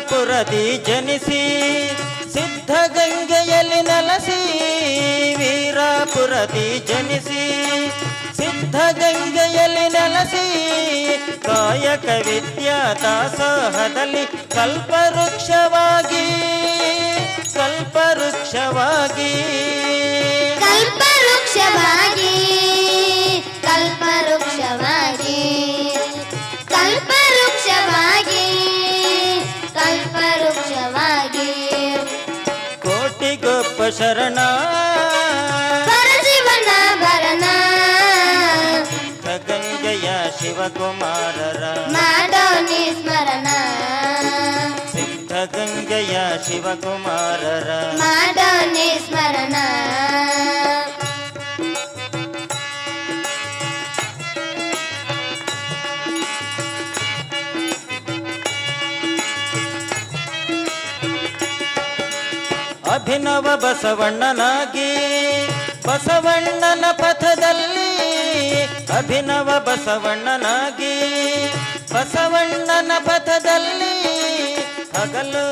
ವೀರಾಪುರದಿ ಜನಿಸಿ ಸಿದ್ಧಗಂಗೆಯಲ್ಲಿ ನೆಲೆಸಿ ವೀರಾಪುರದಿ ಜನಿಸಿ ಸಿದ್ಧಗಂಗೆಯಲ್ಲಿ ನೆಲೆಸಿ ಕಾಯಕ ವಿದ್ಯಾ ದಾಸೋಹದಲ್ಲಿ ಕಲ್ಪವೃಕ್ಷವಾಗಿ ಕಲ್ಪವೃಕ್ಷವಾಗಿ ಕಲ್ಪವೃಕ್ಷವಾಗಿ ಕಲ್ಪವೃಕ್ಷವಾಗಿ ಕಲ್ಪವೃಕ್ಷವಾಗಿ ಕಲ್ಪವೃಕ್ಷವಾಗಿ ಕೋಟಿಗೊಬ್ಬ ಶರಣ ಪರಶಿವನ ಭರಣ ಗಂಗೆಯ ಶಿವಕುಮಾರರ ಮಾಡೋ ನಿಸ್ಮರಣ ಸಿದ್ಧಗಂಗೆಯ ಶಿವಕುಮಾರರ ಮಾಡೋ ನಿಸ್ಮರಣ ಅಭಿನವ ಬಸವಣ್ಣನಾಗಿ ಬಸವಣ್ಣನ ಪಥದಲ್ಲಿ ಅಭಿನವ ಬಸವಣ್ಣನಾಗಿ ಬಸವಣ್ಣನ ಪಥದಲ್ಲಿ ಹಗಲು